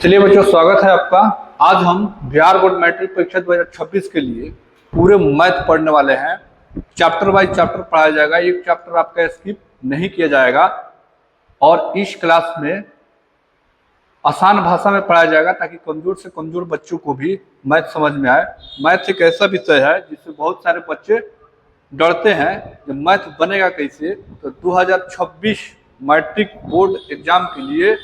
चलिए बच्चों, स्वागत है आपका। आज हम बिहार बोर्ड मैट्रिक परीक्षा 2026 के लिए पूरे मैथ पढ़ने वाले हैं। चैप्टर वाइज चैप्टर पढ़ाया जाएगा, एक चैप्टर आपका स्किप नहीं किया जाएगा और इस क्लास में आसान भाषा में पढ़ाया जाएगा ताकि कमजोर से कमजोर बच्चों को भी मैथ समझ में आए। मैथ एक ऐसा विषय है जिससे बहुत सारे बच्चे डरते हैं कि मैथ बनेगा कैसे। तो 2026 मैट्रिक बोर्ड एग्जाम के लिए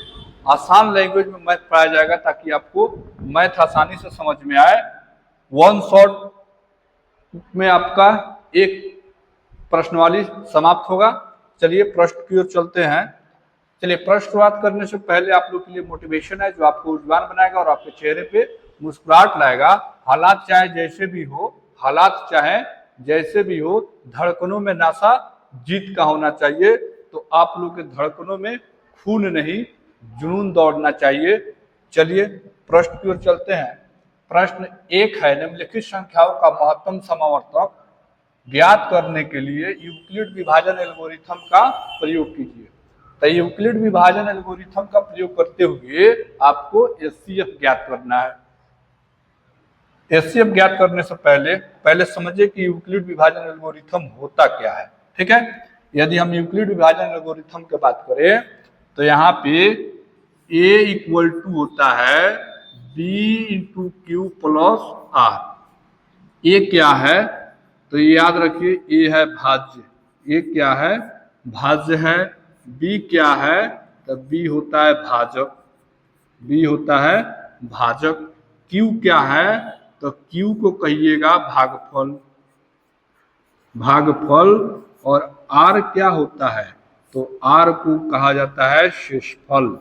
आसान लैंग्वेज में मैथ पढ़ाया जाएगा ताकि आपको मैथ आसानी से समझ में आए। वन शॉट में आपका एक प्रश्नवाली समाप्त होगा। चलिए प्रश्न की ओर चलते हैं। चलिए प्रश्न शुरुआत करने से पहले आप लोग के लिए मोटिवेशन है जो आपको ऊर्जावान बनाएगा और आपके चेहरे पे मुस्कुराहट लाएगा। हालात चाहे जैसे भी हो, हालात चाहे जैसे भी हो, धड़कनों में नासा जीत का होना चाहिए। तो आप लोग के धड़कनों में खून नहीं जुनून दौड़ना चाहिए। चलिए प्रश्न की ओर चलते हैं। प्रश्न एक है, निम्नलिखित संख्याओं का महत्तम समावर्तक ज्ञात करने के लिए यूक्लिड विभाजन एल्गोरिथम का प्रयोग कीजिए। तो यूक्लिड विभाजन एल्गोरिथम का प्रयोग करते हुए आपको एचसीएफ ज्ञात करना है। एचसीएफ ज्ञात करने से पहले समझिए कि यूक्लिड विभाजन एल्गोरिथम होता क्या है। ठीक है, यदि हम यूक्लिड विभाजन एल्गोरिथम की बात करें तो यहाँ पे A इक्वल टू होता है B into Q plus R. A क्या है तो ये याद रखिए, ए है भाज्य, ए क्या है भाज्य है। बी क्या है तो बी होता है भाजक, बी होता है भाजक। क्यू क्या है तो क्यू को कहिएगा भागफल, भागफल। और आर क्या होता है तो आर को कहा जाता है शेषफल,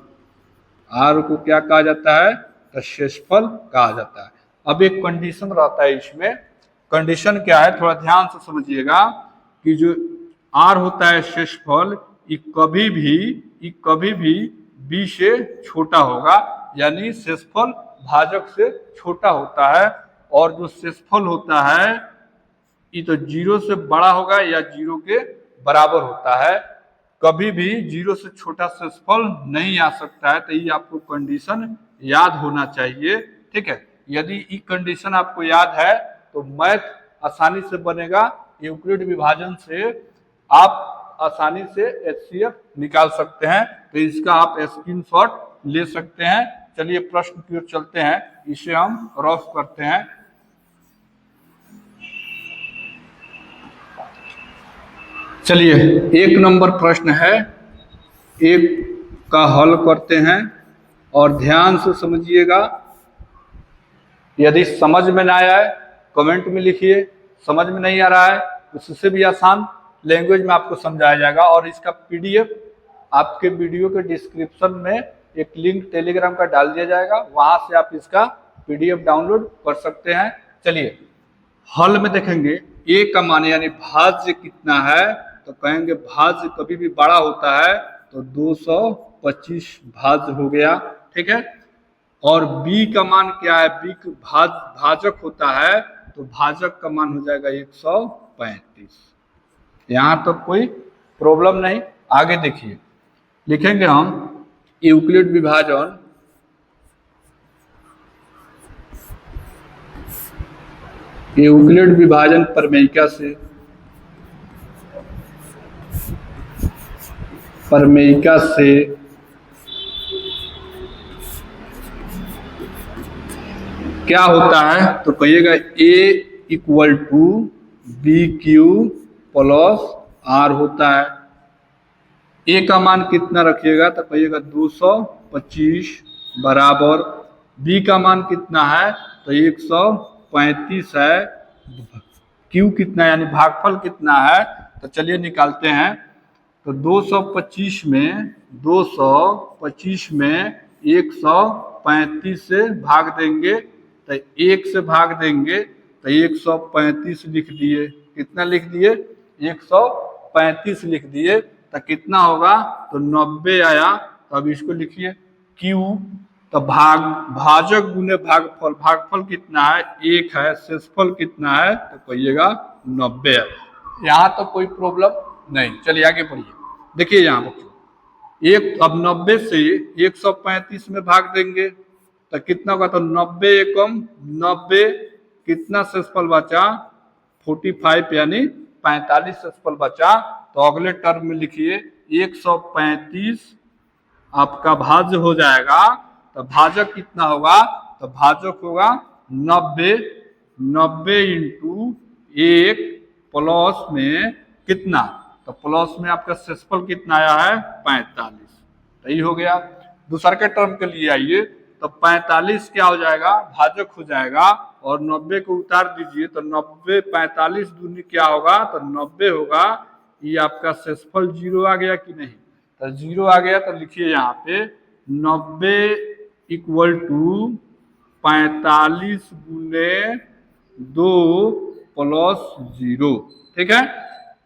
आर को क्या कहा जाता है तो शेषफल कहा जाता है। अब एक कंडीशन रहता है इसमें, कंडीशन क्या है थोड़ा ध्यान से समझिएगा कि जो आर होता है शेषफल, ये कभी भी बी से छोटा होगा, यानी शेषफल भाजक से छोटा होता है। और जो शेषफल होता है ये तो जीरो से बड़ा होगा या जीरो के बराबर होता है। कभी भी जीरो से छोटा शेषफल नहीं आ सकता है। तो ये आपको कंडीशन याद होना चाहिए। ठीक है, यदि ये कंडीशन आपको याद है तो मैथ आसानी से बनेगा। यूक्लिड विभाजन से आप आसानी से एचसीएफ निकाल सकते हैं। तो इसका आप स्क्रीनशॉट ले सकते हैं। चलिए प्रश्न की ओर चलते हैं, इसे हम रफ करते हैं। चलिए एक नंबर प्रश्न है, एक का हल करते हैं और ध्यान से समझिएगा। यदि समझ में ना आए कमेंट में लिखिए, समझ में नहीं आ रहा है उससे भी आसान लैंग्वेज में आपको समझाया जाएगा। और इसका पीडीएफ आपके वीडियो के डिस्क्रिप्शन में एक लिंक टेलीग्राम का डाल दिया जाएगा, वहां से आप इसका पीडीएफ डाउनलोड कर सकते हैं। चलिए हल में देखेंगे ए का मान यानी भाज्य कितना है तो कहेंगे भाज्य कभी भी बड़ा होता है तो 225 भाज्य हो गया। ठीक है, और बी का मान क्या है, बी भाजक होता है तो भाजक का मान हो जाएगा 135। यहां तक तो कोई प्रॉब्लम नहीं। आगे देखिए, लिखेंगे हम यूक्लिड विभाजन यूक्लिड विभाजन प्रमेयिका से क्या होता है तो कहिएगा A equal to B Q plus R होता है। ए का मान कितना रखिएगा तो कहिएगा 225 बराबर बी का मान कितना है तो 135 है। क्यू कितना यानी भागफल कितना है तो चलिए निकालते हैं। तो 225 में 135 से भाग देंगे तो 1 से भाग देंगे तो 135 लिख दिए। कितना लिख दिए 135 लिख दिए। तो कितना होगा तो 90 आया। तो अब इसको लिखिए Q तो भाजक गुने भागफल, भागफल कितना है 1 है, शेषफल कितना है तो कहिएगा 90 है। यहाँ तो कोई प्रॉब्लम नहीं। चलिए आगे बढ़िए। देखिए यहाँ बच्चों अब 90 से 135 में भाग देंगे तो कितना होगा, तो 90 एकम 90, कितना शेषफल बचा 45 यानी 45 शेषफल बचा। तो अगले टर्म में लिखिए 135 आपका भाज्य हो जाएगा। तो भाजक कितना होगा, तो भाजक होगा 90, 90 इंटू 1 प्लस में कितना, तो प्लस में आपका शेषफल कितना आया है 45। तो ये हो गया। दूसरे के टर्म के लिए आइए, तो 45 क्या हो जाएगा, भाजक हो जाएगा, और 90 को उतार दीजिए, तो 90 45 दूनी क्या होगा, तो 90 होगा। ये आपका शेषफल 0 आ गया कि नहीं, तो 0 आ गया। तो लिखिए यहाँ पे 90 इक्वल टू 45 गुने 2 प्लस 0, ठीक है।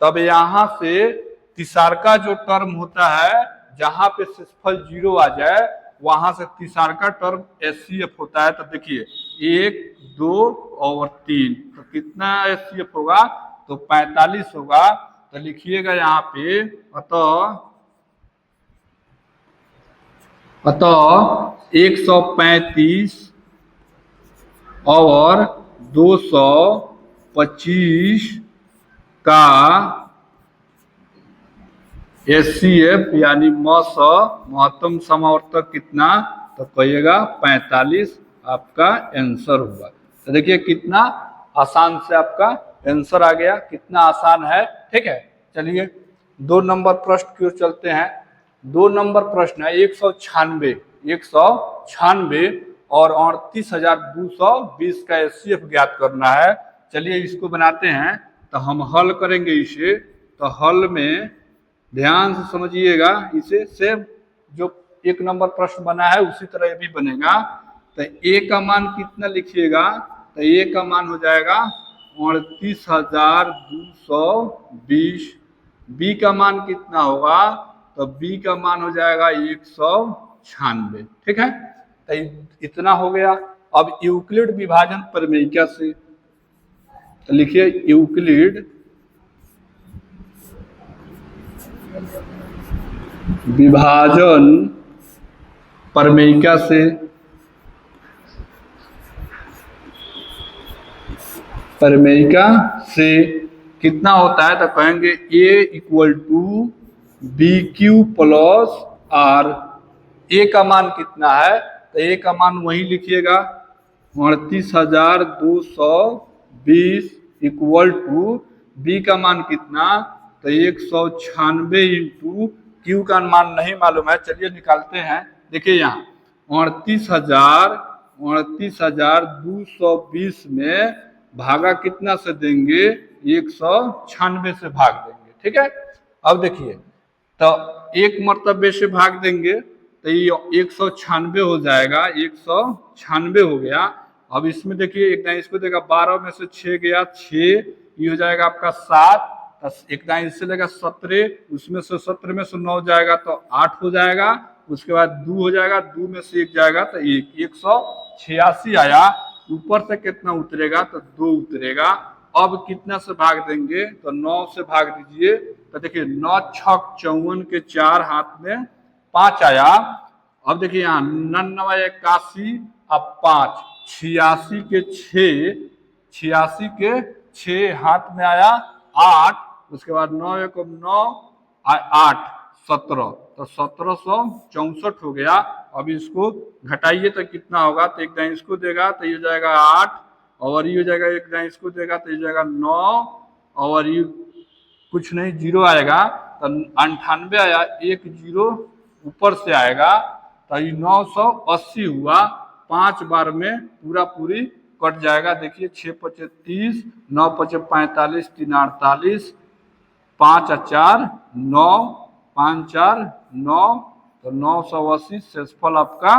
तब यहाँ से तीसरा जो टर्म होता है, जहां पे शेषफल 0 आ जाए, वहां से तीसरा टर्म एचसीएफ होता है। तो देखिए 1 2 और 3, तो कितना एचसीएफ होगा, तो 45 होगा। तो लिखिएगा यहाँ पे अतः 135 और 225 का एचसीएफ यानी महत्तम समावर्तक कितना, तो कहिएगा 45 आपका आंसर होगा। तो देखिए कितना आसान से आपका आंसर आ गया, कितना आसान है, ठीक है। चलिए 2 नंबर प्रश्न की ओर चलते हैं। 2 नंबर प्रश्न है 196 और 38,220 का एचसीएफ ज्ञात करना है। चलिए इसको बनाते हैं। तो हम हल करेंगे इसे। तो हल में ध्यान से समझिएगा, इसे सेम जो 1 नंबर प्रश्न बना है उसी तरह ये भी बनेगा। तो ए का मान कितना लिखिएगा, तो ए का मान हो जाएगा 38,220। बी का मान कितना होगा, तो बी का मान हो जाएगा 196, ठीक है। तो इतना हो गया। अब यूक्लिड विभाजन प्रमेयिका से, तो लिखिए यूक्लिड विभाजन प्रमेयिका से, कितना होता है, तो कहेंगे A equal to B Q plus R. A का मान कितना है, तो ए का मान वही लिखिएगा 38,220 इक्वल टू बी का मान कितना, तो 196 इंटू क्यू का मान नहीं मालूम है, चलिए निकालते हैं। देखिए यहाँ 38,220 में भागा कितना से देंगे, 196 से भाग देंगे, ठीक है। अब देखिए तो एक मर्तबे से भाग देंगे तो ये 196 हो जाएगा, 196 हो गया। अब इसमें देखिए एक दाएं इसको देगा 12 में से 6 गया 6, ये हो जाएगा आपका 7, एक दाएं इससे लेगा 17, उसमें से 17 में से 9 जाएगा तो 8 हो जाएगा, उसके बाद 2 हो जाएगा, 2 में से 1 जाएगा तो 186 आया। ऊपर से कितना उतरेगा, तो 2 उतरेगा। अब कितना से भाग देंगे, तो 9 से भाग दीजिए। तो देखिए 9 छक 54 के 4 हाथ में 5 आया। अब देखिए यहाँ 99 81 अब 5 86 के 6 हाथ में आया 8, उसके बाद 9 1 9 8 17, तो 1764 हो गया। अब इसको घटाइए तो कितना होगा, तो एक दाएं इसको देगा तो ये जाएगा 8, और ये हो जाएगा एक दाएं इसको देगा तो ये जाएगा 9, और ये कुछ नहीं 0 आएगा, तो 98 आया, 1 0 ऊपर से आएगा, तो ये 980 हुआ। 5 बार में पूरी कट जाएगा। देखिए 6 5 30, 9 5 45, 3 48, 5 4 9, 5 4 9, तो 980 शेषफल आपका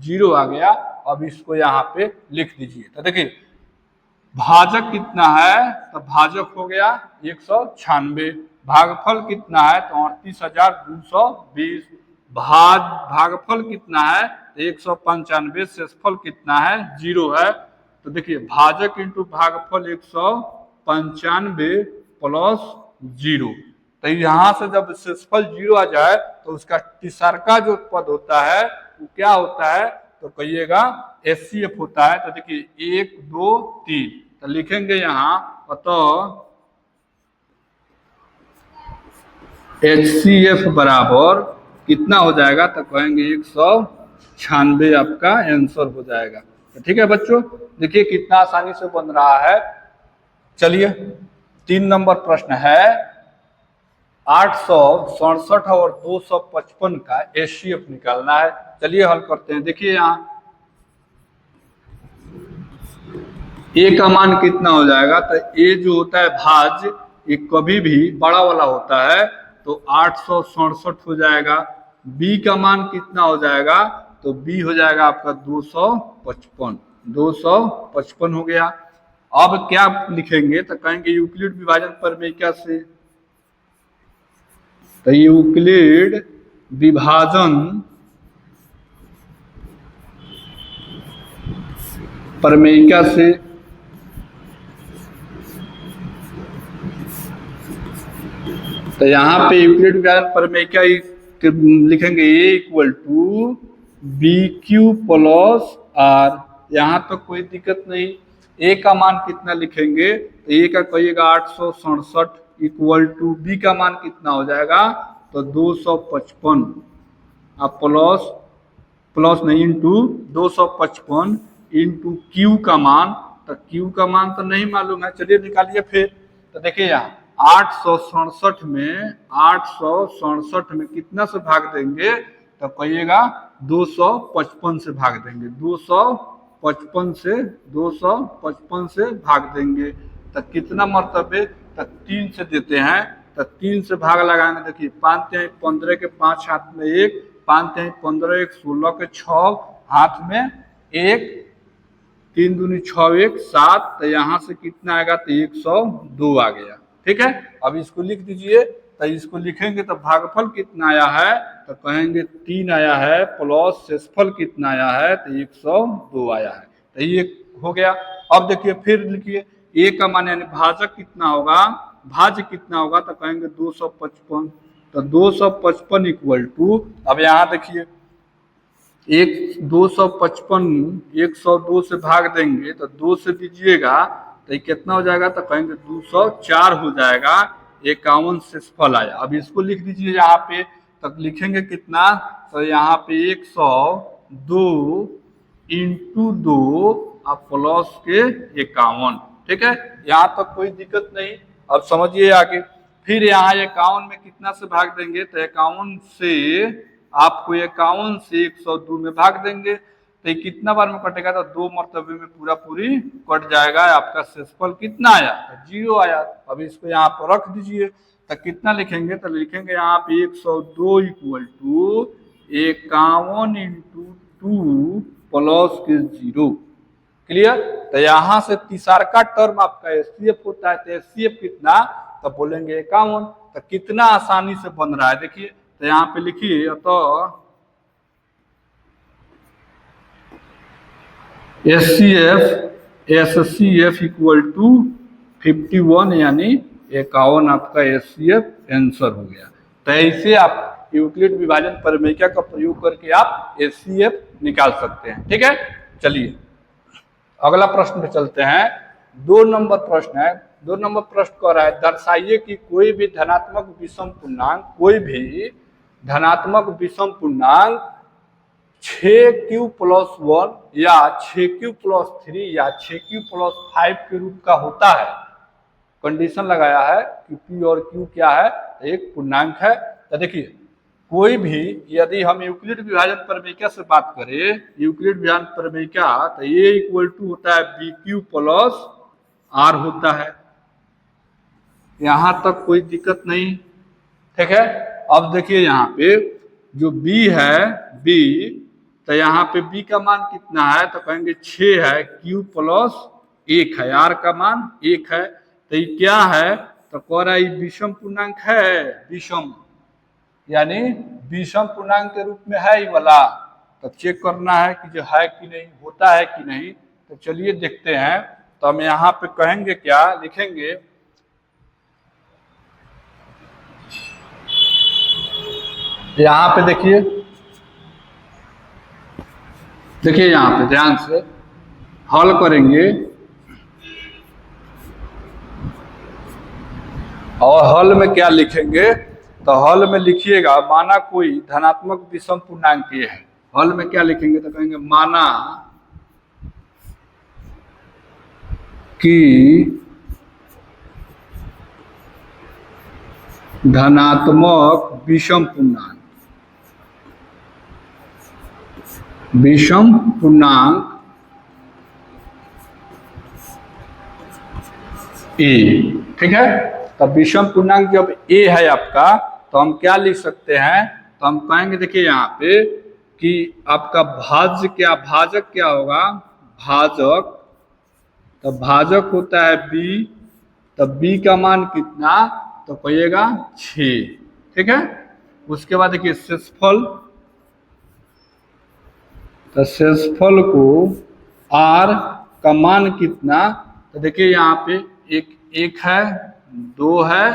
0 आ गया। अब इसको यहाँ पे लिख दीजिए। तो देखिए भाजक कितना है, तो भाजक हो गया 196, भागफल कितना है, तो 38,220, भागफल कितना है, तो 195, शेषफल कितना है 0 है। तो देखिए भाजक इंटू भागफल 195 प्लस 0। तो यहाँ से जब शेषफल 0 आ जाए तो उसका तीसरा जो पद होता है वो क्या होता है, तो कहिएगा HCF होता है। तो देखिए 1 2 3 तो लिखेंगे यहाँ, अतः HCF बराबर कितना हो जाएगा, तो कहेंगे 196 आपका आंसर हो जाएगा। तो ठीक है बच्चों, देखिए कितना आसानी से बन रहा है। चलिए 3 नंबर प्रश्न है, 867 और 255 का HCF निकालना है। चलिए हल करते हैं। देखिए यहाँ A का मान कितना हो जाएगा, तो A जो होता है भाज्य, ये कभी भी बड़ा वाला होता है, तो 867 हो जाएगा। B का मान कितना हो जाएगा, तो B हो जाएगा आपका 255, 255 हो गया। अब क्या लिखेंगे, तो कहेंगे यूक्लिड विभाजन प्रमेय से, तो यूक्लिड विभाजन प्रमेय से तो यहाँ पे यूक्लिड विभाजन प्रमेय क्या लिखेंगे, A equal to BQ plus R। यहाँ तो कोई दिक्कत नहीं। A का मान कितना लिखेंगे, तो A का कहिएगा 867 इक्वल टू B का मान कितना हो जाएगा, तो 255, आप प्लस नहीं इंटू 255 इंटू Q का मान, तो Q का मान तो नहीं मालूम है, चलिए निकालिए फिर। तो देखिए यहाँ 867 में कितना से भाग देंगे, तो कहिएगा 255 से भाग देंगे, 255 से भाग देंगे। तो कितना मरतबे, तो 3 से देते हैं, तो 3 से भाग लगाएंगे। देखिए 5 3 15 के 5 हाथ में 1, 5 3 15 1 16 के 6 हाथ में 1, 3 दूनी 6 1 7, तो यहाँ से कितना आएगा, तो 102 आ गया। ठीक है, अब इसको लिख दीजिए। तो इसको लिखेंगे तो भागफल कितना आया है, तो कहेंगे 3 आया है, प्लस शेषफल कितना आया है, तो 102 आया है। तो ये हो गया। अब देखिए फिर लिखिए, A का मान यानी भाजक कितना होगा, भाज्य कितना होगा, तो कहेंगे 255। तो 255 इक्वल टू, अब यहाँ देखिए 255 102 से भाग देंगे, तो 2 से दीजिएगा तो ये कितना हो जाएगा, तो कहेंगे 204 हो जाएगा। 51 शेषफल आया। अब इसको लिख दीजिए यहाँ पे, तब लिखेंगे कितना, तो यहाँ पे 102 इंटू 2 अब प्लस के 51। ठीक है, यहाँ तक कोई दिक्कत नहीं। अब समझिए आगे, फिर यहाँ 51 में कितना से भाग देंगे, तो 51 से आपको 51 से 102 में भाग देंगे, तो ये कितना बार में कटेगा, तो 2 मरतबे में पूरा पूरी कट जाएगा। आपका शेषफल कितना आया, तो 0 आया। अब इसको यहाँ पर रख दीजिए, तो कितना लिखेंगे, तो लिखेंगे यहाँ पे 102 इक्वल टू 51 इंटू 2 प्लस के 0। क्लियर। तो यहाँ से तीसरा टर्म आपका HCF होता है, तो HCF कितना, तो बोलेंगे 51। तो कितना आसानी से बन रहा है देखिए, तो यहाँ पे लिखिए, तो HCF इक्वल टू 51 यानी 51 आपका HCF आंसर हो गया। तो ऐसे आप यूक्लिड विभाजन प्रमेय का प्रयोग करके आप HCF निकाल सकते हैं। ठीक है, चलिए अगला प्रश्न पे चलते हैं। 2 नंबर प्रश्न है। 2 नंबर प्रश्न कह रहा है, दर्शाइए कि कोई भी धनात्मक विषम पूर्णांक 6q+1 या 6q+3 या 6q+5 के रूप का होता है। कंडीशन लगाया है कि p और q क्या है, एक पूर्णांक है। तो देखिए कोई भी, यदि हम यूक्लिड विभाजन प्रमेय से बात करें, यूक्लिड विभाजन प्रमेय, तो ये इक्वल टू होता है BQ प्लस R होता है। यहां तक कोई दिक्कत नहीं। ठीक है, अब देखिए यहाँ पे जो B है, B, तो यहाँ पे B का मान कितना है, तो कहेंगे 6 है, Q प्लस 1 है, R का मान 1 है। तो ये क्या है, तो कह रहा है विषम पूर्णांक है, विषम यानी विषम पूर्णांक के रूप में है ये वाला। तो चेक करना है कि जो है कि नहीं, होता है कि नहीं। तो चलिए देखते हैं। तो हम यहाँ पे कहेंगे क्या, लिखेंगे यहाँ पे देखिए देखिए यहाँ पे ध्यान से हल करेंगे और हल में क्या लिखेंगे, तो हल में लिखिएगा माना कोई धनात्मक विषम पूर्णांक है। हल में क्या लिखेंगे, तो कहेंगे माना कि धनात्मक विषम पूर्णांक ए, ठीक है। तो विषम पूर्णांक जब ए है आपका, तो हम क्या लिख सकते हैं, तो हम कहेंगे देखिए यहाँ पे कि आपका भाजक क्या होगा, भाजक, तो भाजक होता है बी, तो बी का मान कितना, तो कहिएगा 6, ठीक है। उसके बाद देखिए शेषफल, तो शेषफल को आर का मान कितना, तो देखिए यहाँ पे एक है, 2 है,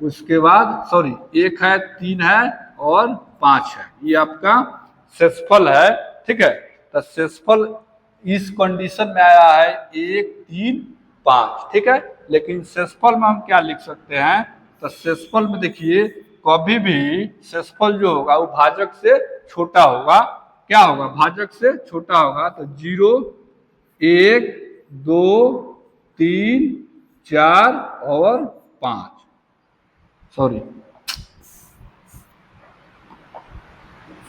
उसके बाद सॉरी 1 है, 3 है और 5 है, ये आपका शेषफल है, ठीक है। तो शेषफल इस कंडीशन में आया है 1, 3, 5, ठीक है। लेकिन शेषफल में हम क्या लिख सकते हैं, तो शेषफल में देखिए कभी भी शेषफल जो होगा वो भाजक से छोटा होगा, क्या होगा, भाजक से छोटा होगा। तो 0, 1, 2, 3, 4 और 5, सॉरी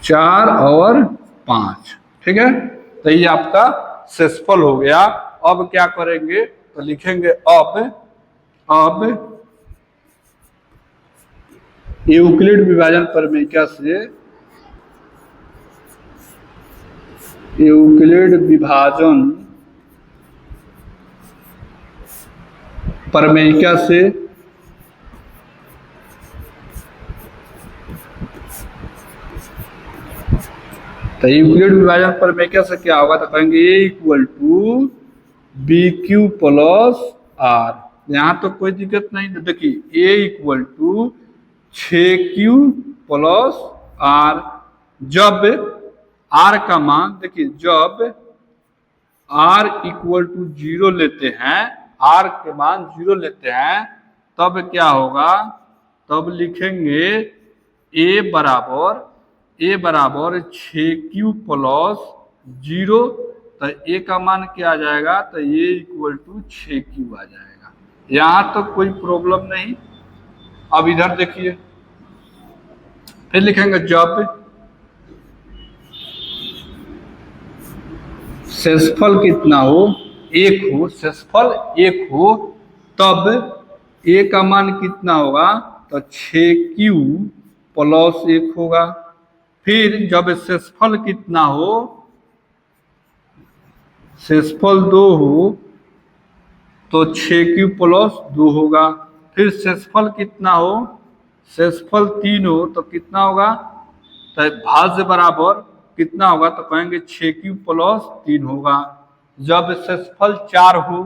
4 और 5, ठीक है। तो ये आपका शेषफल हो गया। अब क्या करेंगे, तो लिखेंगे अब यूक्लिड विभाजन प्रमेय से, यूक्लिड विभाजन प्रमेय से तो यूक्लिड विभाजन प्रमेय से क्या होगा, तो कहेंगे A equal to B Q plus R. यहाँ तो कोई दिक्कत नहीं, तो देखिए A equal to 6Q plus R. जब आर का मान, देखिए जब आर इक्वल टू 0 लेते हैं, आर के मान 0 लेते हैं, तब क्या होगा, तब लिखेंगे ए बराबर 6Q प्लस 0, तो ए का मान क्या आ जाएगा, तो ए इक्वल टू 6Q आ जाएगा। यहाँ तो कोई प्रॉब्लम नहीं। अब इधर देखिए, फिर लिखेंगे जब शेषफल कितना हो, 1 हो, शेषफल 1 हो, तब ए का मान कितना होगा, तो 6Q प्लस 1 होगा। फिर जब शेषफल कितना हो, शेषफल 2 हो, तो 6Q प्लस 2 होगा। फिर शेषफल कितना हो, शेषफल 3 हो, तो कितना होगा, तो भाज्य बराबर कितना होगा, तो कहेंगे 6Q प्लस 3 होगा। जब शेषफल 4 हो,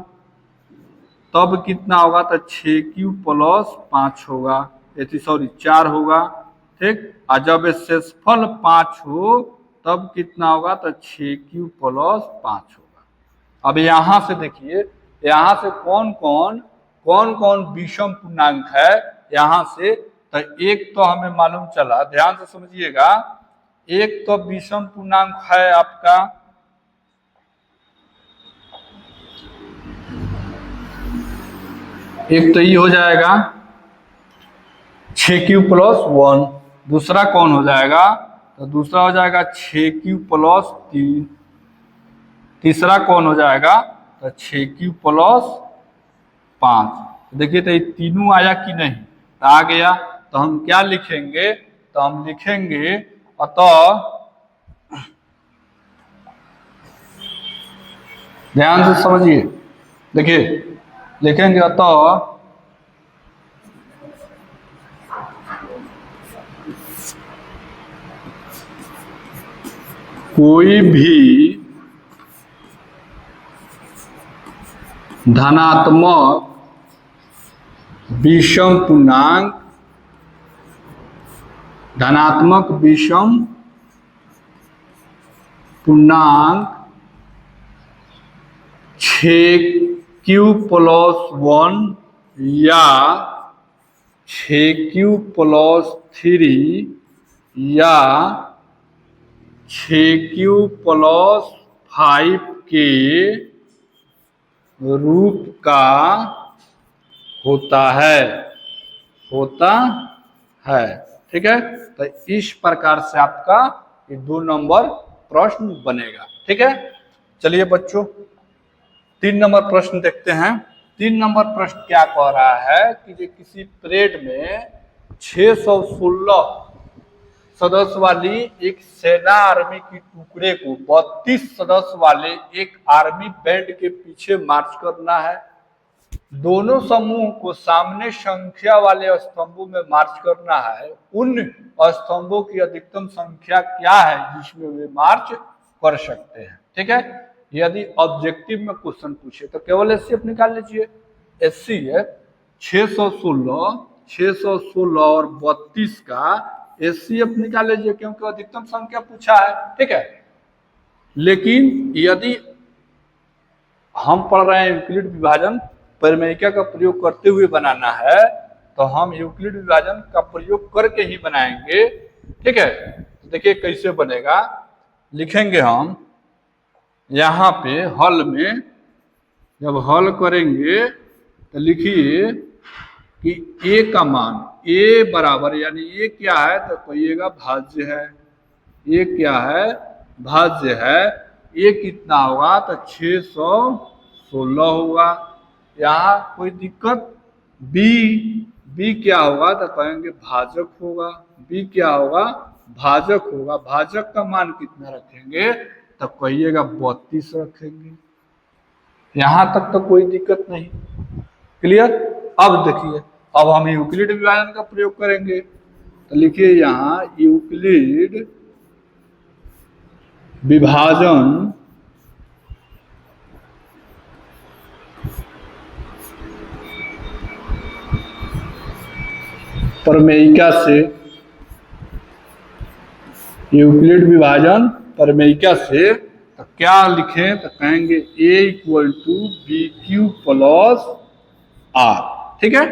तब कितना होगा, तो 6Q प्लस 5 होगा, सॉरी 4 होगा, ठीक। और जब शेषफल 5 हो, तब कितना होगा, तो 6Q प्लस 5 होगा। अब यहाँ से देखिए, यहाँ से कौन कौन विषम पूर्णांक है, यहाँ से तो एक तो हमें मालूम चला, ध्यान से समझिएगा। एक तो विषम पूर्णांक है आपका एक तो ये हो जाएगा 6Q प्लस 1। दूसरा कौन हो जाएगा, तो दूसरा हो जाएगा 6Q प्लस 3। तीसरा कौन हो जाएगा, तो 6Q प्लस 5। देखिए तो ये तीनों आया कि नहीं, तो आ गया। तो हम क्या लिखेंगे, तो हम लिखेंगे अतः, ध्यान से समझिए, देखिए लिखेंगे अतः कोई भी धनात्मक विषम पूर्णांक, धनात्मक विषम पूर्णांक 6q+1 या 6q+3 या 6q+5 के रूप का होता है। ठीक है, तो इस प्रकार से आपका ये 2 नंबर प्रश्न बनेगा। ठीक है, चलिए बच्चों 3 नंबर प्रश्न देखते हैं। 3 नंबर प्रश्न क्या कह रहा है कि जो किसी परेड में 616 सदस्य वाली एक सेना आर्मी की टुकड़े को 32 सदस्य वाले एक आर्मी बैंड के पीछे मार्च करना है। दोनों समूह को सामने संख्या वाले स्तंभों में मार्च करना है। उन स्तंभों की अधिकतम संख्या क्या है जिसमें वे मार्च कर सकते हैं। ठीक है, यदि ऑब्जेक्टिव में क्वेश्चन पूछे तो केवल एचसीएफ निकाल लीजिए। एचसीएफ 616 और 32 का एचसीएफ निकाल लीजिए क्योंकि अधिकतम संख्या पूछा है। ठीक है, लेकिन यदि हम पढ़ रहे हैं यूक्लिड विभाजन परिमेयिका का प्रयोग करते हुए बनाना है तो हम यूक्लिड विभाजन का प्रयोग करके ही बनाएंगे। ठीक है, तो देखिए कैसे बनेगा। लिखेंगे हम यहाँ पे हल में, जब हल करेंगे तो लिखिए कि ए का मान ए बराबर, यानी ये क्या है तो कहिएगा भाज्य है। ये क्या है, भाज्य है। ये कितना होगा तो 616 होगा। यहाँ कोई दिक्कत। बी क्या होगा तो कहेंगे भाजक होगा। बी क्या होगा, भाजक होगा। भाजक का मान कितना रखेंगे तो कहिएगा 32 रखेंगे। यहां तक तो कोई दिक्कत नहीं। क्लियर। अब देखिए, अब हम यूक्लिड विभाजन का प्रयोग करेंगे तो लिखिए यहाँ यूक्लिड विभाजन प्रमेयिका से, यूक्लिड विभाजन प्रमेयिका से तो क्या लिखें तो कहेंगे A = BQ+R। ठीक है,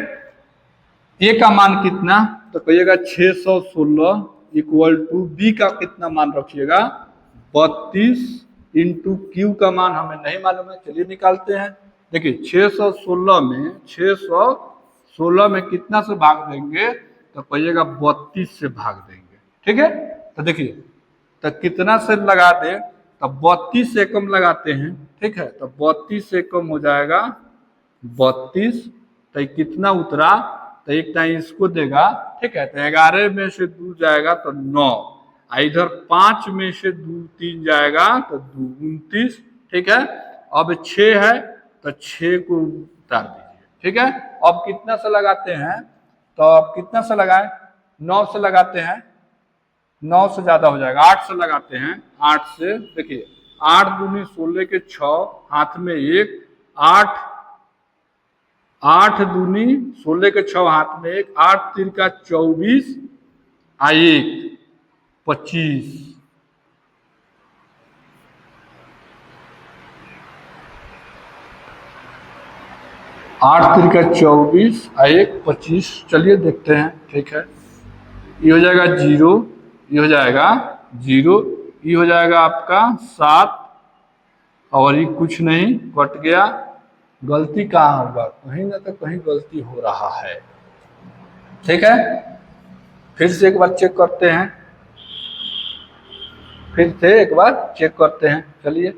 ए का मान कितना तो कहिएगा 616 = बी का कितना मान रखिएगा 32 × Q का मान हमें नहीं मालूम है। चलिए निकालते हैं। देखिए 616 में कितना से भाग देंगे तो कहिएगा 32 से भाग देंगे। ठीक है, तो देखिए तो कितना से लगा दे तो 32 से कम लगाते हैं। ठीक है, तो 32 से कम हो जाएगा 32, तो कितना उतरा तो एक टाइम इसको देगा। ठीक है, तो 11 में से 2 जाएगा तो 9, इधर 5 में से 2 3 जाएगा तो 2 29। ठीक है, अब 6 है तो 6 को उतार दीजिए। ठीक है, अब कितना से लगाते हैं तो अब कितना से लगाएं, 9 से लगाते हैं। 9 से ज्यादा हो जाएगा, 8 से लगाते हैं। 8 से देखिए 8 दूनी 16 के 6, हाथ में 1, 8 दूनी 16 के 6, हाथ में 1, 8 3 का 24, 1 25। 8 3 का 24, 1 25। चलिए देखते हैं। ठीक है, ये हो जाएगा 0, ये हो जाएगा 0, ये हो जाएगा आपका 7 और ये कुछ नहीं, कट गया। गलती कहाँ होगा, कहीं ना तो कहीं गलती हो रहा है। ठीक है, फिर से एक बार चेक करते हैं। चलिए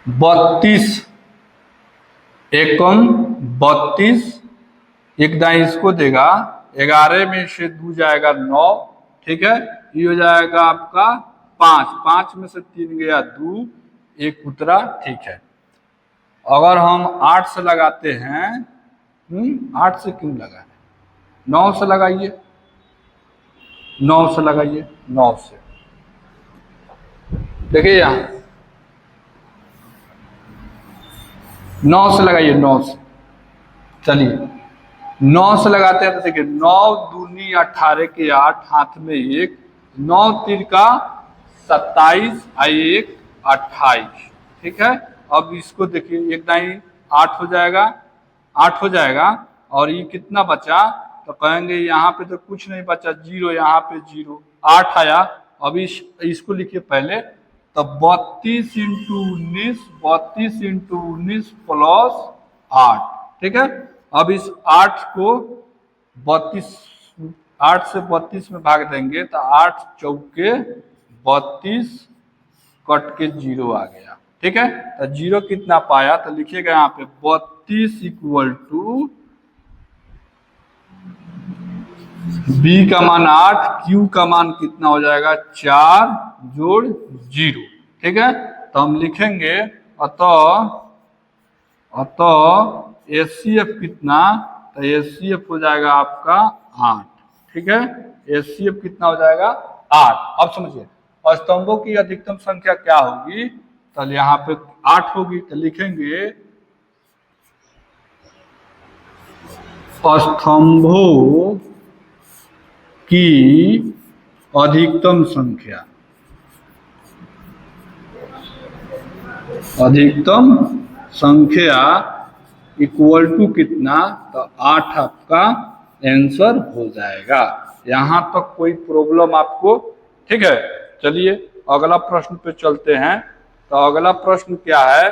32 एकम 32, एक दाई इसको देगा। 11 में से 2 जाएगा 9। ठीक है, ये हो जाएगा आपका 5 में से 3 गया 2, 1 उतरा। ठीक है, अगर हम 8 से लगाते हैं, 8 से क्यों लगाए, 9 से लगाइए। 9 से लगाइए, 9 से देखिए यहाँ 9 से लगाइए, 9 से। चलिए 9 से लगाते हैं तो देखिए 9 दूनी 18 के 8, हाथ में 1, 9 3 का 27, 1 28। ठीक है। अब इसको देखिए, एक दाई 8 हो जाएगा, 8 हो जाएगा, और ये कितना बचा, तो कहेंगे यहाँ पे तो कुछ नहीं बचा, 0, यहाँ पे 0, 8 आया। अब इसको लिखिए पहले, तो 32 इंटू 19, 32 इंटू 19 प्लस 8, ठीक है। अब इस 8 को 32, 8 से 32 में भाग देंगे तो 8 चौके 32, कट के 0 आ गया, ठीक है। तो 0 कितना पाया, तो लिखिएगा यहाँ पे 32 इक्वल टू बी का मान 8, क्यू का मान कितना हो जाएगा, 4 जोड़ 0, ठीक है। तो हम लिखेंगे अतः एचसीएफ कितना, तो एचसीएफ हो जाएगा आपका 8, ठीक है। एचसीएफ कितना हो जाएगा, 8। अब समझिए स्तंभों की अधिकतम संख्या क्या होगी, तो यहाँ पे 8 होगी, तो लिखेंगे स्तंभों की अधिकतम संख्या, अधिकतम संख्या इक्वल टू कितना, तो 8 आपका आंसर हो जाएगा। यहां तक कोई प्रॉब्लम आपको, ठीक है। चलिए अगला प्रश्न पे चलते हैं। तो अगला प्रश्न क्या है,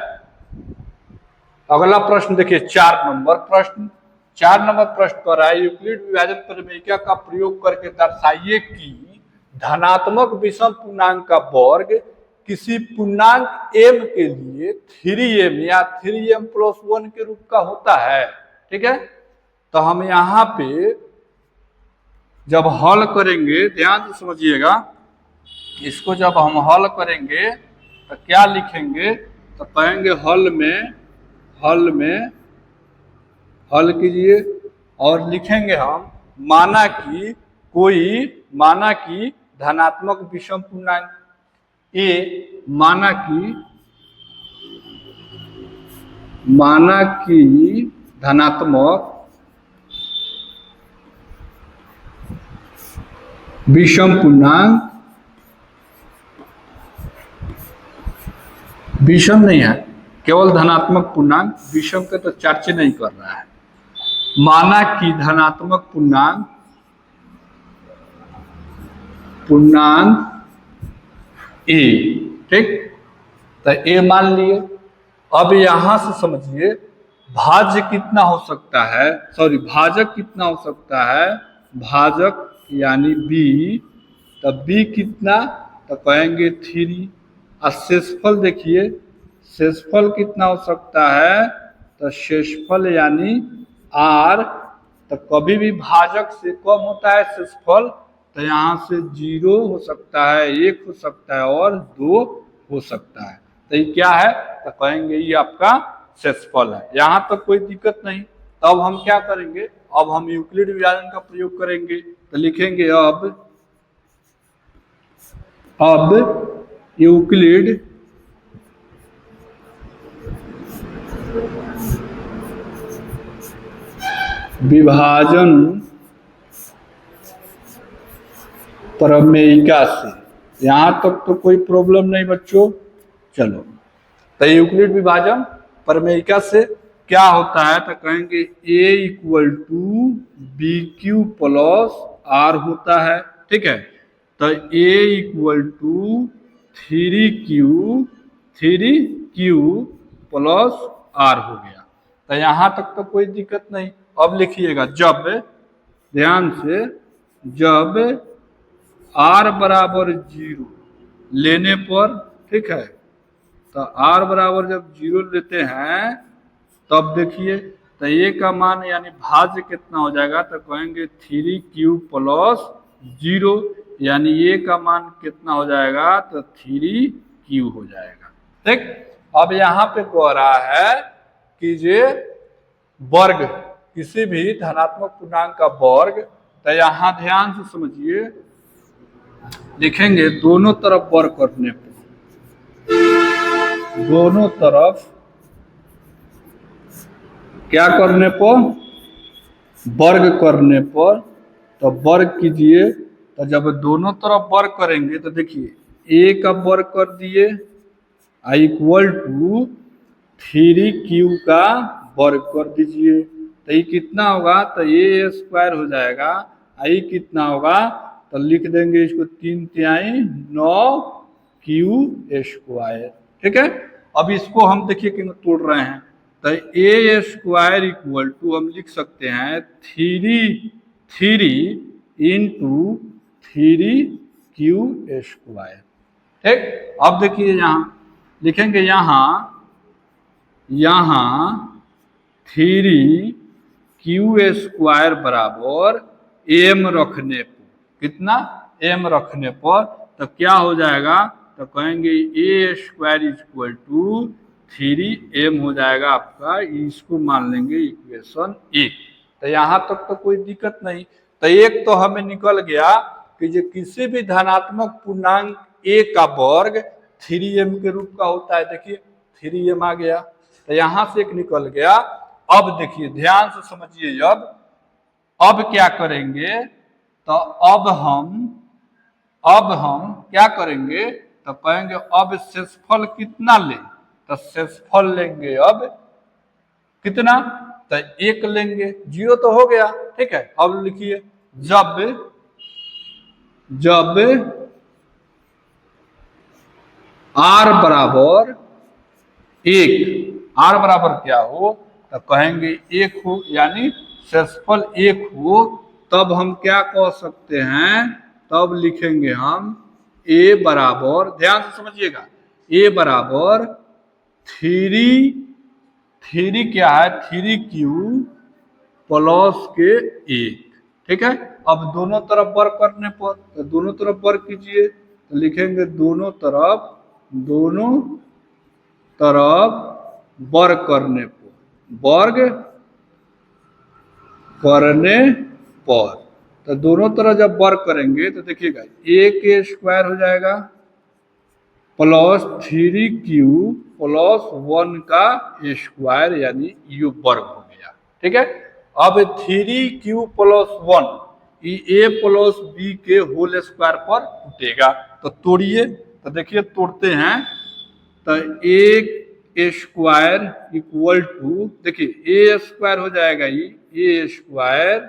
अगला प्रश्न देखिए 4 नंबर प्रश्न। 4 नंबर प्रश्न कर रहा है, यूक्लिड विभाजन प्रमेय का प्रयोग करके दर्शाइए कि धनात्मक विषम पूर्णांक का वर्ग किसी पूर्णांक m के लिए 3m या 3m+1 के रूप का होता है, ठीक है। तो हम यहाँ पे जब हल करेंगे, ध्यान से समझिएगा, इसको जब हम हल करेंगे तो क्या लिखेंगे, तो कहेंगे हल कीजिए, और लिखेंगे हम माना कि धनात्मक विषम पूर्णांक ए, माना कि धनात्मक विषम पूर्णांक, विषम नहीं है, केवल धनात्मक पूर्णांक, विषम के तो चर्चा नहीं कर रहा है। माना कि धनात्मक पूर्णांक ए, ठीक। तो ए मान लिए। अब यहां से समझिए भाज्य कितना हो सकता है, भाजक कितना हो सकता है, भाजक यानी बी, तो बी कितना, तो कहेंगे 3। और शेषफल देखिए, शेषफल कितना हो सकता है, तो शेषफल यानी आर, तो कभी भी भाजक से कम होता है शेषफल, तो यहाँ से 0 हो सकता है, 1 हो सकता है और 2 हो सकता है। तो ये क्या है, तो कहेंगे ये आपका शेषफल है। यहाँ तक कोई दिक्कत नहीं। तब हम क्या करेंगे, अब हम यूक्लिड विभाजन का प्रयोग करेंगे। तो लिखेंगे अब यूक्लिड विभाजन प्रमेयिका से। यहां तक तो कोई प्रॉब्लम नहीं बच्चों। चलो, तो यूक्लिड विभाजन प्रमेयिका से क्या होता है, तो कहेंगे a equal to B Q plus R होता है, ठीक है। तो a equal to 3q plus आर हो गया। तो यहां तक तो कोई दिक्कत नहीं। अब लिखिएगा, जब, ध्यान से, जब r बराबर 0 लेने पर, ठीक है, तो r बराबर जब 0 लेते हैं तब देखिए, तो a का मान यानी भाज्य कितना हो जाएगा, तो कहेंगे 3q प्लस 0, यानी a का मान कितना हो जाएगा, तो 3q हो जाएगा, ठीक। अब यहाँ पे कह रहा है कि ये वर्ग, किसी भी धनात्मक पूर्णांक का वर्ग, तो यहाँ ध्यान से समझिए, लिखेंगे दोनों तरफ वर्ग करने पर, दोनों तरफ क्या करने पर, वर्ग करने पर, तो वर्ग कीजिए। तो जब दोनों तरफ वर्ग करेंगे तो देखिए a का वर्ग कर दिए आई इक्वल टू 3q का वर्ग कर दीजिए। तो ये कितना होगा, तो ये स्क्वायर हो जाएगा। आई कितना होगा, तो लिख देंगे इसको 3 तिहाई 9q²। ठीक है, अब इसको हम देखिए कि तोड़ रहे हैं। तो ए स्क्वायर इक्वल टू हम लिख सकते हैं 3 इंटू 3q²। ठीक, अब देखिए यहाँ लिखेंगे, यहाँ 3q² बराबर m रखने पर, कितना m रखने पर, तो क्या हो जाएगा, तो कहेंगे a square equal to 3m हो जाएगा आपका। इसको मान लेंगे इक्वेशन 1। तो यहाँ तक तो कोई दिक्कत नहीं। तो एक तो हमें निकल गया कि जो किसी भी धनात्मक पूर्णांक a का वर्ग 3m के रूप का होता है। देखिए 3m आ गया, तो यहां से एक निकल गया। अब देखिए ध्यान से समझिए, अब क्या करेंगे, तो अब हम क्या करेंगे, तो कहेंगे अब शेषफल कितना ले, तो शेषफल लेंगे अब कितना, तो 1 लेंगे। 0 तो हो गया। ठीक है, अब लिखिए जब r बराबर 1, r बराबर क्या हो, तो कहेंगे 1 हो, यानी शेषफल 1 हो, तब हम क्या कह सकते हैं, तब लिखेंगे हम a बराबर, ध्यान से समझिएगा, a बराबर 3 क्या है, 3q प्लस के 1। ठीक है, अब दोनों तरफ वर्ग करने पर, तो दोनों तरफ वर्ग कीजिए, तो लिखेंगे दोनों तरफ वर्ग करने पर, तो दोनों तरफ जब वर्ग करेंगे तो देखिएगा a² हो जाएगा प्लस 3q प्लस 1 का स्क्वायर, यानी u वर्ग हो गया। ठीक है, अब 3q plus 1 a plus b के होल स्क्वायर पर टूटेगा। तो तोड़िए, तो देखिए तोड़ते हैं, तो a स्क्वायर इक्वल टू, देखिए a स्क्वायर हो जाएगा, ये a square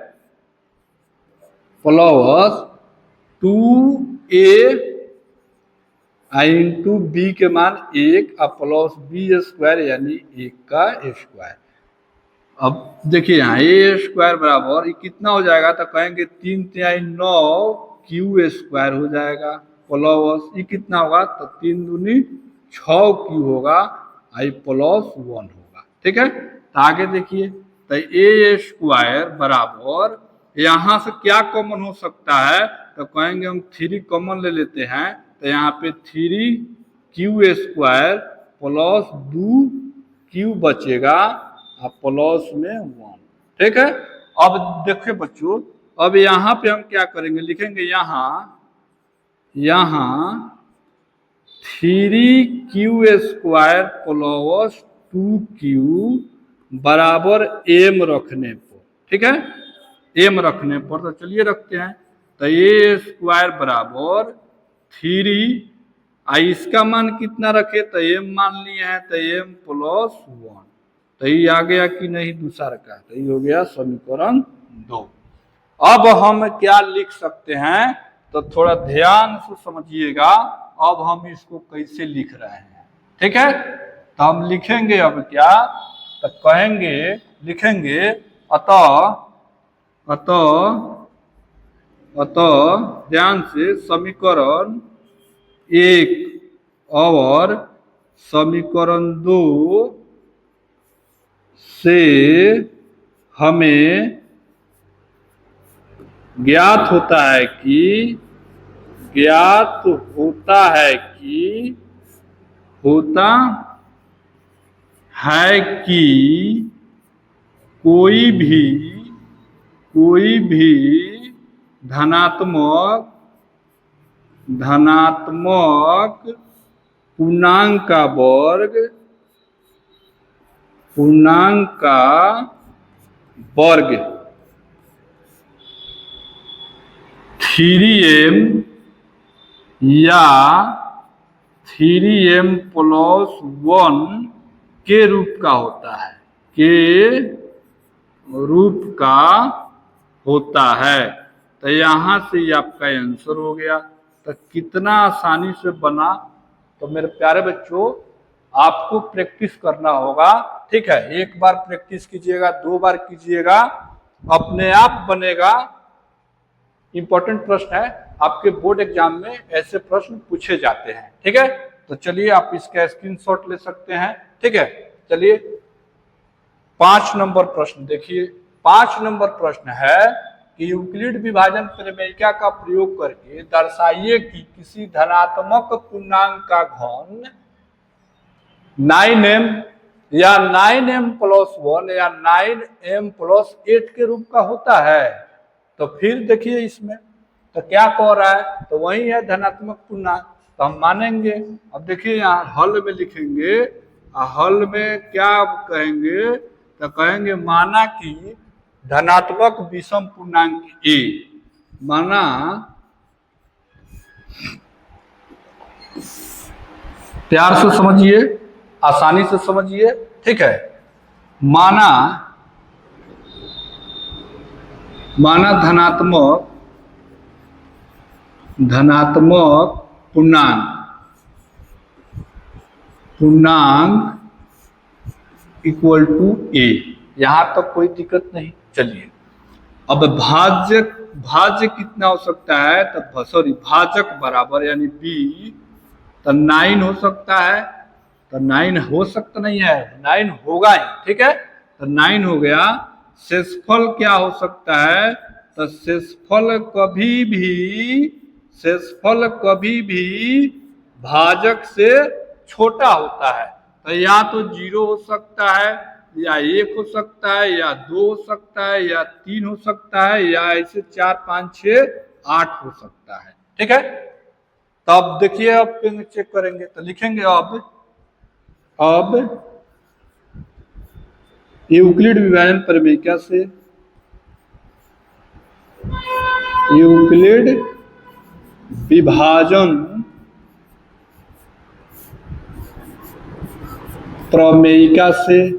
plus 2a into B के मान 1 और प्लस b² यानी 1 का स्क्वायर। अब देखिए यहाँ a² बराबर ये कितना हो जाएगा, तो कहेंगे 3 तिहाई 9q² हो जाएगा प्लस ये कितना होगा, तो 3 दूनी 6q होगा, आई प्लस 1 होगा। ठीक है, तो आगे देखिए, तो a² बराबर यहाँ से क्या कॉमन हो सकता है, तो कहेंगे हम 3 कॉमन ले लेते हैं, तो यहाँ पे 3q² प्लस 2q बचेगा और प्लस में 1। ठीक है, अब देखिए बच्चों, अब यहाँ पे हम क्या करेंगे, लिखेंगे यहाँ 3q² प्लस 2q बराबर m रखने पर। ठीक है, m रखने पर, तो चलिए रखते हैं, तो a² बराबर 3, इसका मान कितना रखे, तो m मान लिए हैं, तो m प्लस 1, तो ये आ गया कि नहीं दूसरा का, तो ये हो गया समीकरण 2। अब हम क्या लिख सकते हैं, तो थोड़ा ध्यान से समझिएगा, अब हम इसको कैसे लिख रहे हैं। ठीक है, तो हम लिखेंगे अब क्या, तो कहेंगे लिखेंगे अतः ध्यान से समीकरण 1 और समीकरण 2 से हमें ज्ञात होता है कि कोई भी धनात्मक पूर्णांक का वर्ग 3m या 3m+1 के रूप का होता है, के रूप का होता है। तो यहां से ये आपका आंसर हो गया। तो कितना आसानी से बना। तो मेरे प्यारे बच्चों, आपको प्रैक्टिस करना होगा, ठीक है। एक बार प्रैक्टिस कीजिएगा, 2 बार कीजिएगा, अपने आप बनेगा। इंपॉर्टेंट प्रश्न है, आपके बोर्ड एग्जाम में ऐसे प्रश्न पूछे जाते हैं, ठीक है। तो चलिए आप इसका स्क्रीनशॉट ले सकते हैं, ठीक है। चलिए 5 नंबर प्रश्न देखिए। 5 नंबर प्रश्न है कि यूक्लिड विभाजन प्रमेयिका का प्रयोग करके दर्शाइए कि किसी धनात्मक पूर्णांक का घन 9m या 9m+1 या 9m+8 के रूप का होता है। तो फिर देखिए इसमें तो क्या कह रहा है, तो वही है धनात्मक पूर्णांक, तो हम मानेंगे। अब देखिए यहाँ हल में लिखेंगे, हल में क्या कहेंगे, तो कहेंगे माना कि धनात्मक विषम पूर्णांक ए, माना प्यार से समझिए, आसानी से समझिए, ठीक है। माना धनात्मक पूर्णांक इक्वल टू ए, यहां तक कोई दिक्कत नहीं। चलिए अब भाज्य कितना हो सकता है, तो सॉरी भाजक बराबर यानी बी, तो 9 हो सकता है। तो 9 हो सकता नहीं है, 9 होगा ही, ठीक है। तो 9 हो गया। शेषफल क्या हो सकता है, तो शेषफल कभी भी भाजक से छोटा होता है। तो या तो 0 हो सकता है, या 1 हो सकता है, या 2 हो सकता है, या 3 हो सकता है, या ऐसे 4, 5, 6, 8 हो सकता है, ठीक है। तो अब देखिए, अब चेक करेंगे तो लिखेंगे अब यूक्लिड विभाजन प्रमेयिका से, यूक्लिड विभाजन प्रमेयिका से,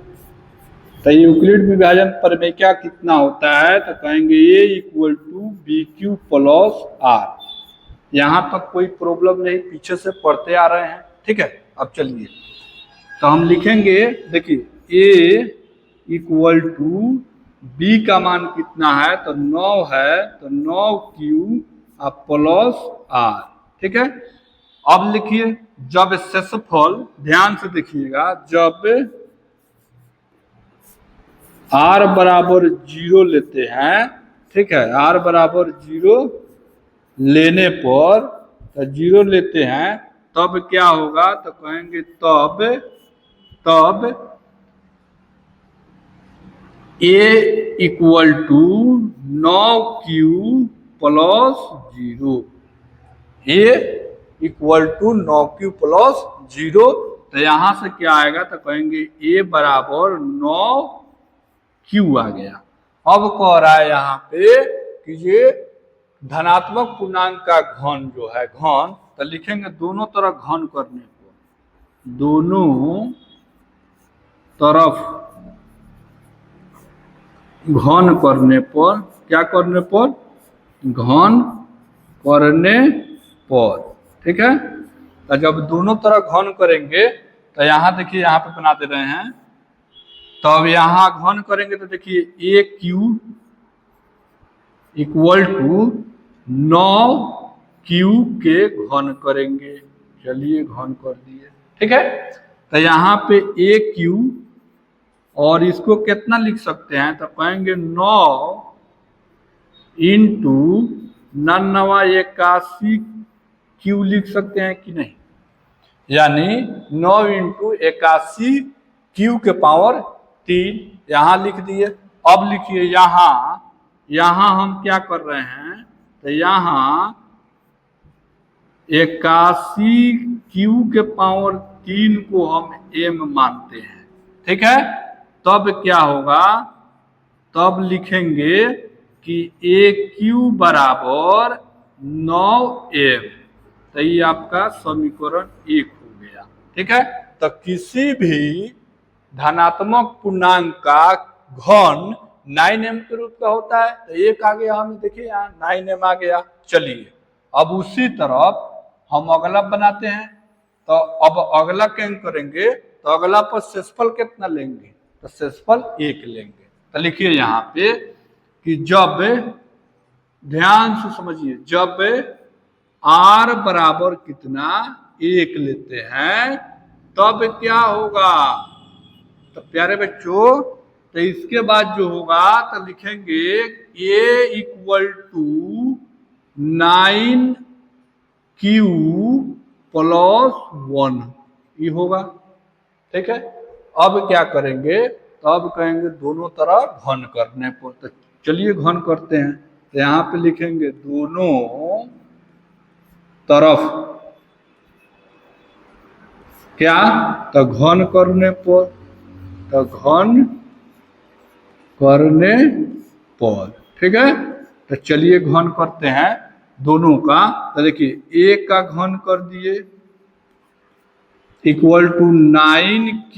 तो यूक्लिड विभाजन प्रमेयिका कितना होता है, तो कहेंगे ए इक्वल टू BQ+R। यहां तक कोई प्रॉब्लम नहीं, पीछे से पढ़ते आ रहे हैं, ठीक है। अब चलिए तो हम लिखेंगे, देखिए ए इक्वल टू बी का मान कितना है, तो 9 है, तो 9Q प्लस R, ठीक है। अब लिखिए जब शेषफल, ध्यान से देखिएगा, जब R बराबर 0 लेते हैं, ठीक है, R बराबर 0 लेने पर, तो 0 लेते हैं, तब क्या होगा, तो कहेंगे तब A equal to 9Q plus 0, A equal to 9Q plus 0। तो यहां से क्या आएगा, तो कहेंगे A बराबर 9Q आ गया। अब कह रहा है यहाँ पे कि ये धनात्मक पूर्णांक का घन जो है, घन, तो लिखेंगे दोनों तरफ घन करने पर, दोनों तरफ घन करने पर, क्या करने पर, घन करने पर, ठीक है। तो जब दोनों तरफ घन करेंगे, तो यहाँ देखिए, यहाँ पे बना दे रहे हैं, तो अब यहाँ घन करेंगे तो देखिए AQ इक्वल टू 9Q के घन करेंगे। चलिए घन कर दिए, ठीक है। तो यहाँ पे AQ, और इसको कितना लिख सकते हैं, तो कहेंगे 9 इंटू 9×81 लिख सकते हैं कि नहीं, यानी 9 इंटू 81 के पावर 3 यहाँ लिख दिए। अब लिखिए यहाँ हम क्या कर रहे हैं, तो यहाँ 81 के पावर 3 को हम m मानते हैं, ठीक है। तब क्या होगा, तब लिखेंगे कि AQ बराबर 9m, तो ये आपका समीकरण 1 हो ठीक है। तो किसी भी धनात्मक पूर्णांक का घन 9m के रूप का होता है। तो एक आ गया, हमें देखिए यहाँ 9m आ गया। चलिए अब उसी तरफ हम अगला बनाते हैं। तो अब अगला क्या करेंगे, तो अगला पर शेषफल कितना लेंगे, तो शेषफल 1 लेंगे। तो लिखिए यहाँ पे कि जब, ध्यान से समझिए, जब r बराबर कितना 1 लेते हैं तब क्या होगा। तो प्यारे बच्चों, तो इसके बाद जो होगा तो लिखेंगे a equal to 9q plus 1, ये होगा। ठीक है। अब क्या करेंगे, तो अब कहेंगे दोनों तरफ घन करने पर। तो चलिए घन करते हैं। तो यहाँ पे लिखेंगे दोनों तरफ क्या, तो घन करने पर, तो घन करने पर। ठीक है। तो चलिए घन करते हैं दोनों का। तो देखिए एक का घन कर दिए इक्वल टू 9q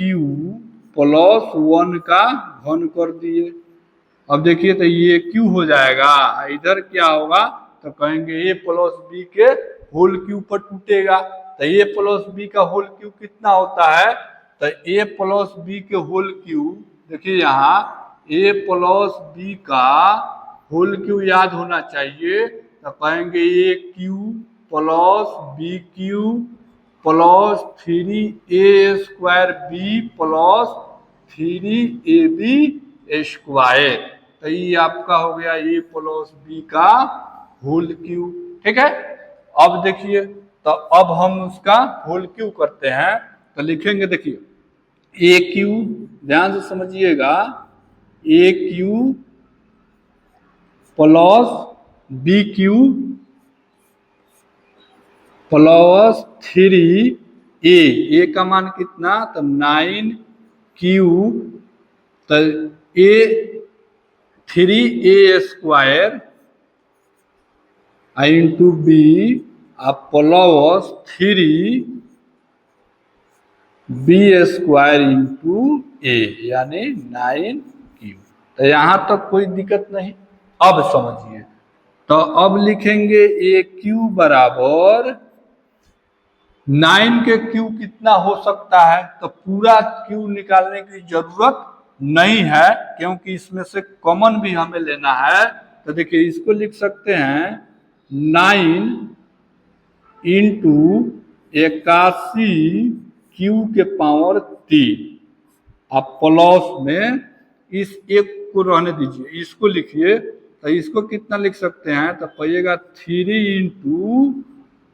प्लस 1 का घन कर दिए। अब देखिए तो ये q हो जाएगा, इधर क्या होगा, तो कहेंगे a प्लस बी के होल क्यूब पर टूटेगा। तो a प्लस बी का होल क्यूब कितना होता है, तो a प्लस बी के होल क्यूब, देखिए यहाँ a प्लस बी का होल क्यूब याद होना चाहिए। तो कहेंगे a cube plus B cube plus 3a² B plus 3ab square. तो ये आपका हो गया a प्लस बी का होल क्यूब। ठीक है। अब देखिए, तो अब हम उसका होल क्यूब करते हैं। तो लिखेंगे, देखिए a क्यूब, ध्यान से समझिएगा, a cube plus B cube plus 3a का मान कितना, तो 9q, तो a 3a² into B plus 3b² into a, यानी 9q। तो यहां तक कोई दिक्कत नहीं। अब समझिए, तो अब लिखेंगे a क्यू बराबर 9 के क्यूब कितना हो सकता है, तो पूरा क्यूब निकालने की जरूरत नहीं है, क्योंकि इसमें से कॉमन भी हमें लेना है। तो देखिए इसको लिख सकते हैं 9 इंटू 81 क्यू के पावर 3। आप प्लस में इस एक को रहने दीजिए, इसको लिखिए। तो इसको कितना लिख सकते हैं, तो पाइएगा 3 इंटू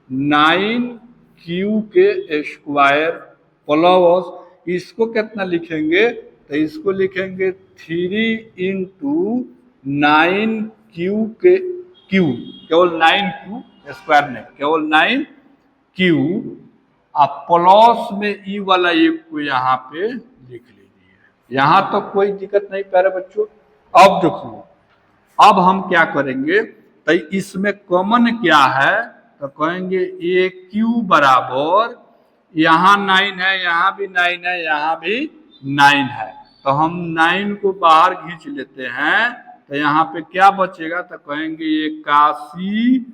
9q के स्क्वायर प्लस, इसको कितना लिखेंगे, तो इसको लिखेंगे 3 इंटू 9q के क्यू, केवल 9q स्क्वायर नहीं, केवल 9q। आप प्लस में ई वाला एक को यहाँ पे लिख लीजिए। यहां तक तो कोई दिक्कत नहीं प्यारे बच्चों। अब देखिए, अब हम क्या करेंगे, तो इसमें कॉमन क्या है, तो कहेंगे ए क्यू बराबर, यहाँ 9 है, यहाँ भी 9 है, यहाँ भी 9 है। तो हम 9 को बाहर खींच लेते हैं। तो यहाँ पे क्या बचेगा, तो कहेंगे 81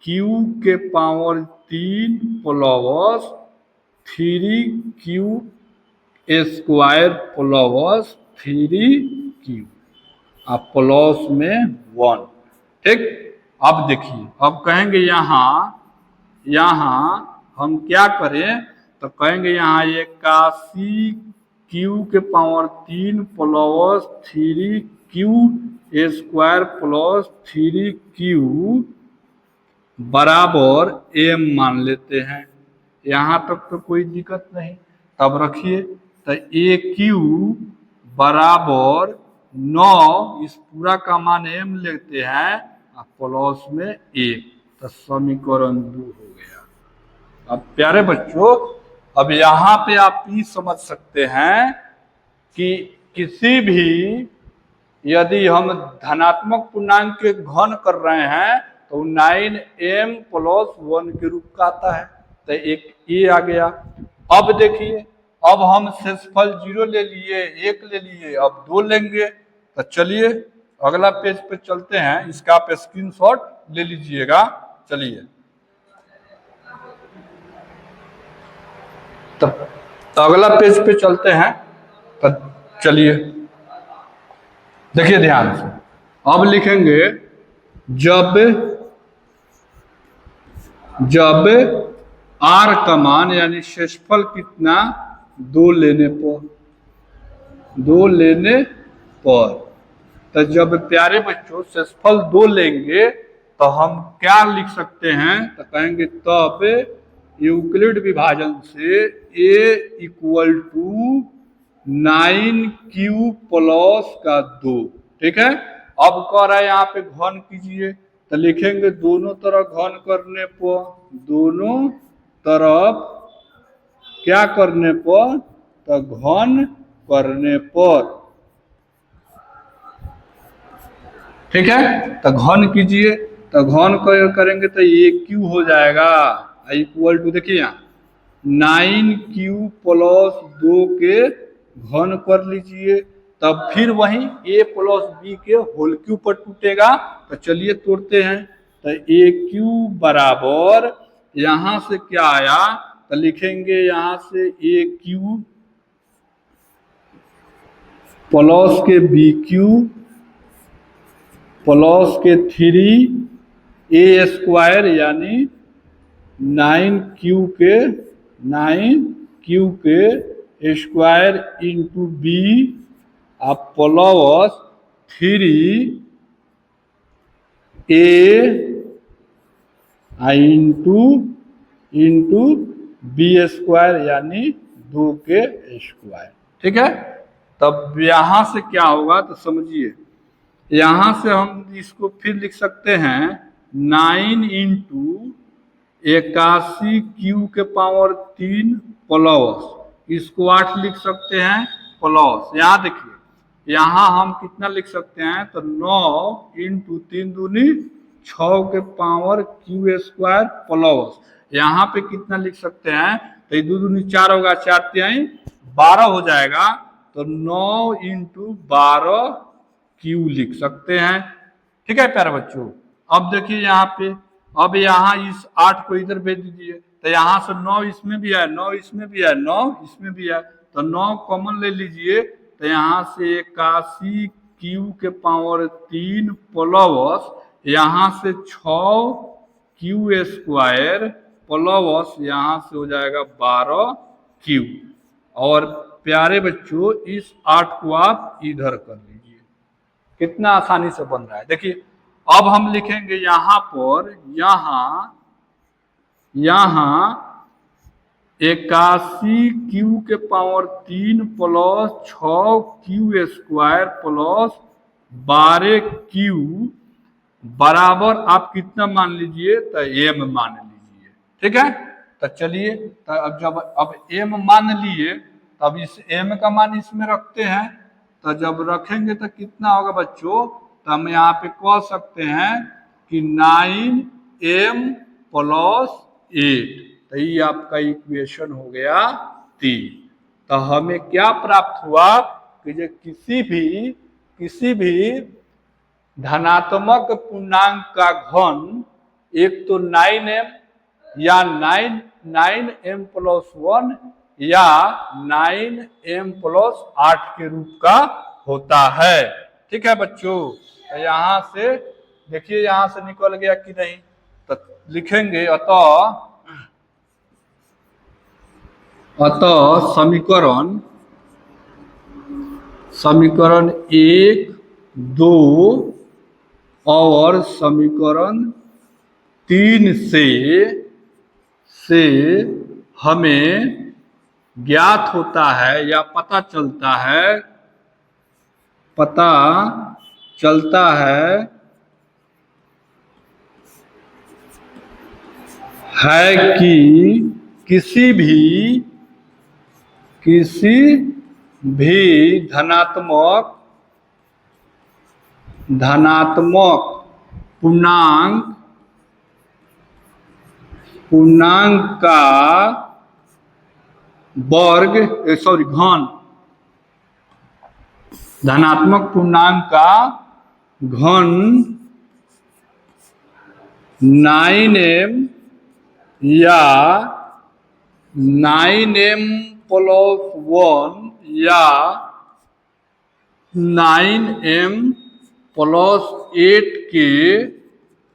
क्यू के power 3 plus 3q square plus 3q plus में 1। ठीक। अब देखिए, अब कहेंगे यहाँ हम क्या करें, तो कहेंगे यहाँ 81 क्यू के power 3 plus 3q square plus 3q बराबर m मान लेते हैं। यहाँ तक तो कोई दिक्कत नहीं। तब रखिए, तो ए क्यू बराबर 9, इस पूरा का मान m लेते हैं प्लस में 1, तो समीकरण 2 हो गया। अब प्यारे बच्चों, अब यहाँ पे आप ये समझ सकते हैं कि किसी भी, यदि हम धनात्मक पूर्णांक के घन कर रहे हैं तो 9m प्लस 1 के रूप का आता है। तो एक ए आ गया। अब देखिए, अब हम शेषफल 0 ले लिए, 1 ले लिए, अब 2 लेंगे। तो चलिए अगला पेज पे चलते हैं, इसका आप स्क्रीनशॉट ले लीजिएगा। चलिए तो अगला पेज पे चलते हैं। तो चलिए देखिए ध्यान से, अब लिखेंगे जब जब आर का मान यानी शेषफल कितना 2 लेने पर, तो जब प्यारे बच्चों शेषफल 2 लेंगे तो हम क्या लिख सकते हैं, तो कहेंगे तब यूक्लिड विभाजन से a equal to 9q plus का 2। ठीक है, अब कह रहा है यहाँ पे घन कीजिए, तो लिखेंगे दोनों तरफ घन करने पर, दोनों तरफ क्या करने पर, तो घन करने पर। ठीक है, तो घन कीजिए, तो घन करेंगे तो ये क्यू हो जाएगा इक्वल टू, देखिए यहाँ 9q प्लस 2 के घन कर लीजिए, तब फिर वहीं a प्लस b के होल क्यू पर टूटेगा। तो चलिए तोड़ते हैं, तो AQ बराबर यहां से क्या आया, तो लिखेंगे यहां से AQ प्लस के BQ प्लस के 3a स्क्वायर यानी 9q के स्क्वायर इंटू b आप plus 3a into B square यानी 2 के स्क्वायर। ठीक है, तब यहां से क्या होगा तो समझिए, यहां से हम इसको फिर लिख सकते हैं 9 इंटू 81q के पावर 3 प्लस, इसको 8 लिख सकते हैं प्लस, यहाँ देखिए यहाँ हम कितना लिख सकते हैं, तो 9 इंटू 3 दूनी 6 के पावर q स्क्वायर प्लस, यहाँ पे कितना लिख सकते हैं, तो ये 2 दूनी 4 होगा, 4 तिहाई 12 हो जाएगा, तो 9 इंटू 12 q लिख सकते हैं। ठीक है प्यारे बच्चों, अब देखिए यहाँ पे, अब यहाँ इस 8 को इधर भेज दीजिए, तो यहाँ से 9 इसमें भी है, 9 इसमें भी है, 9 इसमें भी है, तो 9 कॉमन ले लीजिए, तो यहाँ से 81q के पावर 3 प्लस यहाँ से 6q स्क्वायर प्लस यहाँ से हो जाएगा 12q। और प्यारे बच्चों इस 8 को आप इधर कर लीजिए, कितना आसानी से बन रहा है। देखिए अब हम लिखेंगे यहाँ पर, यहाँ 81q के power 3 plus 6q square plus 12q बराबर आप कितना मान लीजिए, तो m मान लीजिए। ठीक है, तो चलिए, तो अब जब अब m मान लिए, तब इस m का मान इसमें रखते हैं, तो जब रखेंगे तो कितना होगा बच्चों, तो हम यहाँ पे कह सकते हैं कि 9m प्लस 8, तो ये आपका इक्वेशन हो गया 3। तो हमें क्या प्राप्त हुआ कि जो किसी भी धनात्मक पूर्णांक का घन एक तो 9m या 9m प्लस 1 या 9m प्लस 8 के रूप का होता है। ठीक है बच्चों, तो यहाँ से देखिए यहाँ से निकल गया कि नहीं, तो लिखेंगे अतः समीकरण 1, 2 और समीकरण 3 से हमें ज्ञात होता है या पता चलता है कि किसी भी धनात्मक पूर्णांक का वर्ग सॉरी घन, धनात्मक पूर्णांक का घन 9m या 9m प्लस 1 या 9m प्लस 8 के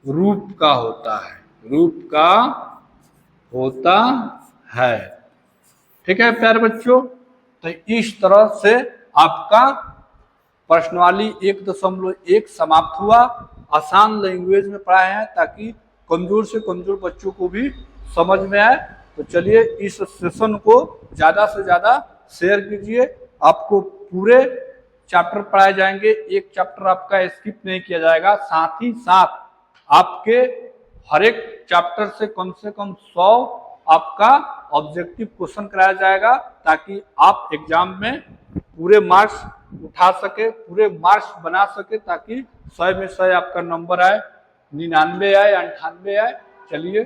रूप का होता है, रूप का होता है। ठीक है प्यारे बच्चों, तो इस तरह से आपका प्रश्नावली 1.1 समाप्त हुआ। आसान लैंग्वेज में पढ़ाए हैं ताकि कमजोर से कमजोर बच्चों को भी समझ में आए। तो चलिए इस सेशन को ज़्यादा से ज़्यादा शेयर कीजिए। आपको पूरे चैप्टर पढ़ाए जाएंगे, एक चैप्टर आपका स्किप नहीं किया जाएगा। साथ ही साथ आपके हर एक चैप्टर से कम 100 आपका ऑब्जेक्टिव क्वेश्चन कराया जाएगा ताकि आप एग्जाम में पूरे मार्क्स उठा सके, पूरे मार्क्स बना सके, ताकि 100 में 100 आपका नंबर आए, 99 आए, 98 आए। चलिए